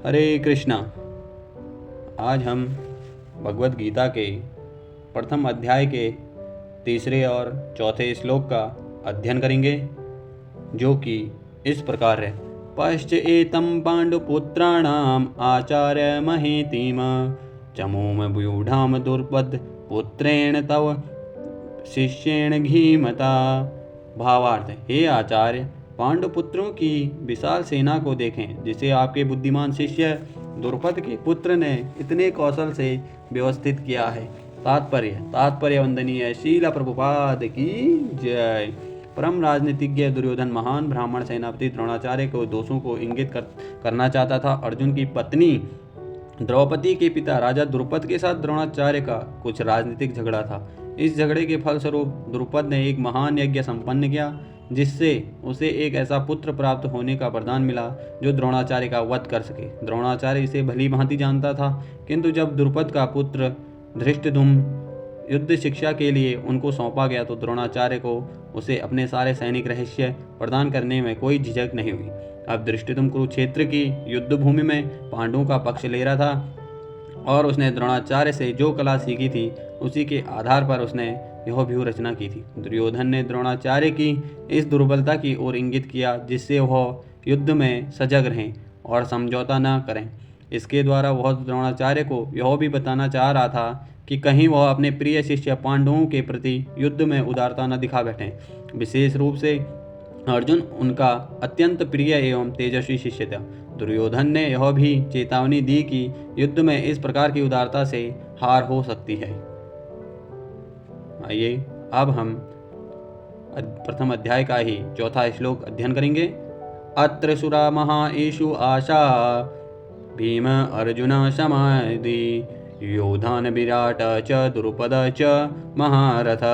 हरे कृष्णा। आज हम भगवत गीता के प्रथम अध्याय के तीसरे और चौथे श्लोक का अध्ययन करेंगे, जो कि इस प्रकार है। पश्च एतं पांडुपुत्राणाम आचार्य महेतिम चमूम व्यूढ़ाम दुर्पद पुत्रेण तव शिष्येण घीमता। भावार्थ, हे आचार्य, पांडुपुत्रों की विशाल सेना को देखें, जिसे आपके बुद्धिमान शिष्य द्रुपद के पुत्र ने इतने कौशल से व्यवस्थित किया है। तात्पर्य वंदनीय शीला प्रभुपाद की जय। परम राजनीतिज्ञ दुर्योधन महान ब्राह्मण सेनापति द्रोणाचार्य को दोषों को इंगित करना चाहता था। अर्जुन की पत्नी द्रौपदी के पिता राजा द्रुपद के साथ द्रोणाचार्य का कुछ राजनीतिक झगड़ा था। इस झगड़े के फलस्वरूप द्रुपद ने एक महान यज्ञ संपन्न किया, जिससे उसे एक ऐसा पुत्र प्राप्त होने का वरदान मिला जो द्रोणाचार्य का वध कर सके। द्रोणाचार्य इसे भली भांति जानता था, किंतु जब द्रुपद का पुत्र धृष्टद्युम्न युद्ध शिक्षा के लिए उनको सौंपा गया तो द्रोणाचार्य को उसे अपने सारे सैनिक रहस्य प्रदान करने में कोई झिझक नहीं हुई। अब धृष्टद्युम्न कुरुक्षेत्र की युद्ध भूमि में पांडवों का पक्ष ले रहा था और उसने द्रोणाचार्य से जो कला सीखी थी उसी के आधार पर उसने यह व्यूह रचना की थी। दुर्योधन ने द्रोणाचार्य की इस दुर्बलता की ओर इंगित किया, जिससे वह युद्ध में सजग रहें और समझौता न करें। इसके द्वारा वह द्रोणाचार्य को यह भी बताना चाह रहा था कि कहीं वह अपने प्रिय शिष्य पांडवों के प्रति युद्ध में उदारता न दिखा बैठें। विशेष रूप से अर्जुन उनका अत्यंत प्रिय एवं तेजस्वी शिष्य था। दुर्योधन ने यह भी चेतावनी दी कि युद्ध में इस प्रकार की उदारता से हार हो सकती है। आइए अब हम प्रथम अध्याय का ही चौथा श्लोक अध्ययन करेंगे। अत्र सुरा महाएषु आशा भीम अर्जुन समादि योधान विराट च द्रुपद च महारथ।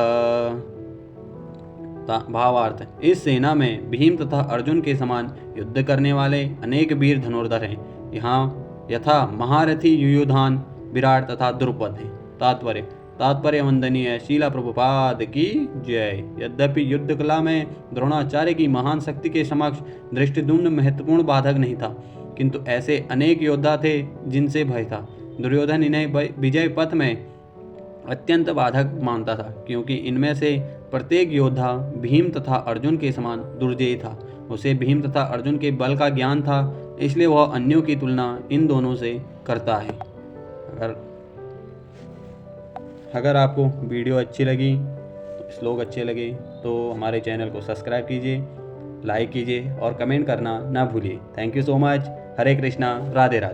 भावार्थ, इस सेना में भीम तथा अर्जुन के समान युद्ध करने वाले अनेक वीर धनुर्धर हैं। यहाँ यथा महारथी युयुधान, विराट तथा द्रुपद हैं। तात्पर्य वंदनीय शीला प्रभुपाद की जय। यद्यपि युद्ध कला में द्रोणाचार्य की महान शक्ति के समक्ष धृष्टद्युम्न महत्वपूर्ण बाधक नहीं था, किंतु ऐसे अनेक योद्धा थे जिनसे भय था। दुर्योधन इन्हें विजय पथ में अत्यंत बाधक मानता था, क्योंकि इनमें से प्रत्येक योद्धा भीम तथा अर्जुन के समान दुर्जेय था। उसे भीम तथा अर्जुन के बल का ज्ञान था, इसलिए वह अन्यों की तुलना इन दोनों से करता है। अगर आपको वीडियो अच्छी लगी, श्लोक अच्छे लगे तो हमारे चैनल को सब्सक्राइब कीजिए, लाइक कीजिए और कमेंट करना ना भूलिए। Thank you so much. Hare Krishna, Radhe Radhe.